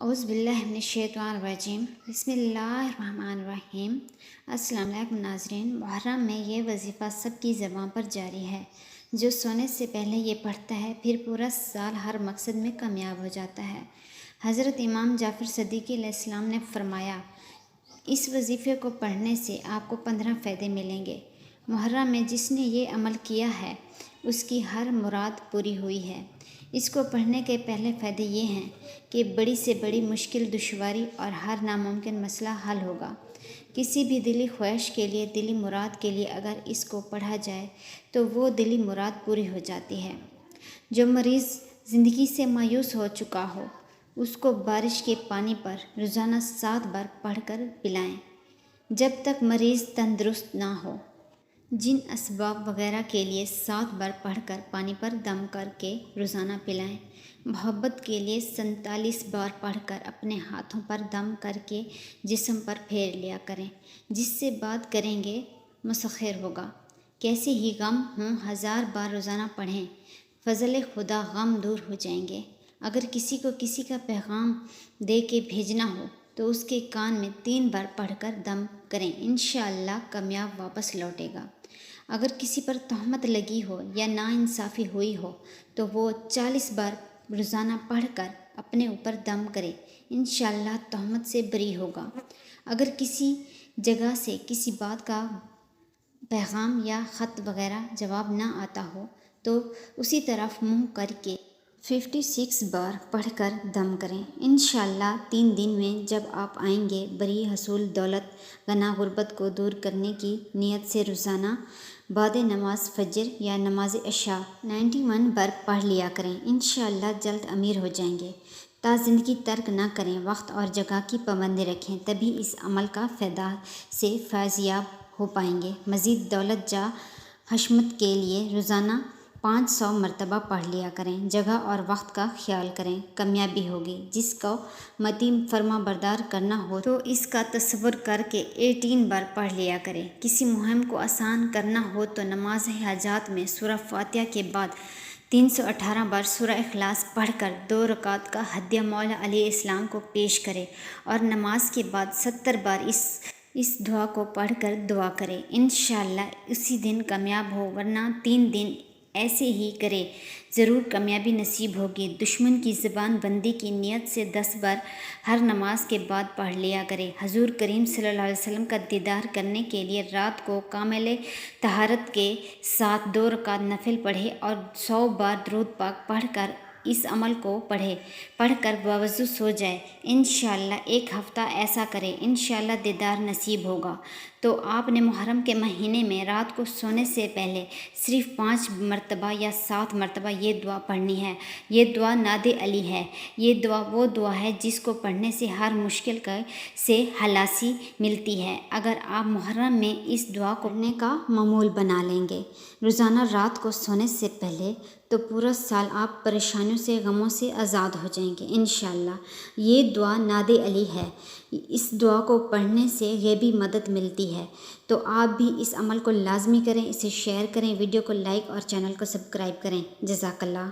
اعوذ باللہ من الشیطان الرجیم بسم اللہ الرحمن الرحیم۔ السلام علیکم ناظرین، محرم میں یہ وظیفہ سب کی زبان پر جاری ہے۔ جو سونے سے پہلے یہ پڑھتا ہے پھر پورا سال ہر مقصد میں کامیاب ہو جاتا ہے۔ حضرت امام جعفر صدیق علیہ السلام نے فرمایا، اس وظیفے کو پڑھنے سے آپ کو 15 فائدے ملیں گے۔ محرم میں جس نے یہ عمل کیا ہے اس کی ہر مراد پوری ہوئی ہے۔ اس کو پڑھنے کے پہلے فائدے یہ ہیں کہ بڑی سے بڑی مشکل، دشواری اور ہر ناممکن مسئلہ حل ہوگا۔ کسی بھی دلی خواہش کے لیے، دلی مراد کے لیے اگر اس کو پڑھا جائے تو وہ دلی مراد پوری ہو جاتی ہے۔ جو مریض زندگی سے مایوس ہو چکا ہو اس کو بارش کے پانی پر روزانہ 7 بار پڑھ کر پلائیں جب تک مریض تندرست نہ ہو۔ جن اسباب وغیرہ کے لیے 7 بار پڑھ کر پانی پر دم کر کے روزانہ پلائیں۔ محبت کے لیے 47 بار پڑھ کر اپنے ہاتھوں پر دم کر کے جسم پر پھیر لیا کریں، جس سے بات کریں گے مسخر ہوگا۔ کیسے ہی غم ہوں 1000 بار روزانہ پڑھیں، فضل خدا غم دور ہو جائیں گے۔ اگر کسی کو کسی کا پیغام دے کے بھیجنا ہو تو اس کے کان میں 3 بار پڑھ کر دم کریں، انشاءاللہ کامیاب واپس لوٹے گا۔ اگر کسی پر تہمت لگی ہو یا ناانصافی ہوئی ہو تو وہ 40 بار روزانہ پڑھ کر اپنے اوپر دم کرے، انشاءاللہ تہمت سے بری ہوگا۔ اگر کسی جگہ سے کسی بات کا پیغام یا خط وغیرہ جواب نہ آتا ہو تو اسی طرف منہ کر کے 56 بار پڑھ کر دم کریں، انشاءاللہ 3 دن میں جب آپ آئیں گے بری حصول دولت غنا غربت کو دور کرنے کی نیت سے روزانہ بعد نماز فجر یا نماز عشاء 91 بار پڑھ لیا کریں، انشاءاللہ جلد امیر ہو جائیں گے۔ تا زندگی ترک نہ کریں، وقت اور جگہ کی پابندی رکھیں، تبھی اس عمل کا فائدہ سے فیضیاب ہو پائیں گے۔ مزید دولت جاہ حشمت کے لیے روزانہ 500 مرتبہ پڑھ لیا کریں، جگہ اور وقت کا خیال کریں، کامیابی ہوگی۔ جس کو متی فرما بردار کرنا ہو تو اس کا تصور کر کے 18 بار پڑھ لیا کریں۔ کسی مہم کو آسان کرنا ہو تو نماز حاجات میں سورہ فاتحہ کے بعد 318 بار سورہ اخلاص پڑھ کر 2 رکعت کا ہدیہ مولا علیہ السلام کو پیش کرے اور نماز کے بعد 70 بار اس دعا کو پڑھ کر دعا کرے، انشاءاللہ اسی دن کامیاب ہو، ورنہ 3 دن ایسے ہی کرے، ضرور کامیابی نصیب ہوگی۔ دشمن کی زبان بندی کی نیت سے 10 بار ہر نماز کے بعد پڑھ لیا کرے۔ حضور کریم صلی اللہ علیہ وسلم کا دیدار کرنے کے لیے رات کو کامل طہارت کے ساتھ 2 رکعت نفل پڑھے اور 100 بار درود پاک پڑھ کر اس عمل کو پڑھ کر باوضو سو جائے، انشاءاللہ 1 ہفتہ ایسا کرے، انشاءاللہ دیدار نصیب ہوگا۔ تو آپ نے محرم کے مہینے میں رات کو سونے سے پہلے صرف 5 مرتبہ یا 7 مرتبہ یہ دعا پڑھنی ہے۔ یہ دعا ناد علی ہے۔ یہ دعا وہ دعا ہے جس کو پڑھنے سے ہر مشکل سے خلاصی ملتی ہے۔ اگر آپ محرم میں اس دعا کو پڑھنے کا معمول بنا لیں گے روزانہ رات کو سونے سے پہلے تو پورا سال آپ پریشانیوں سے، غموں سے آزاد ہو جائیں گے انشاءاللہ۔ یہ دعا ناد علی ہے۔ اس دعا کو پڑھنے سے غیبی مدد ملتی ہے، تو آپ بھی اس عمل کو لازمی کریں، اسے شیئر کریں، ویڈیو کو لائک اور چینل کو سبسکرائب کریں۔ جزاک اللہ۔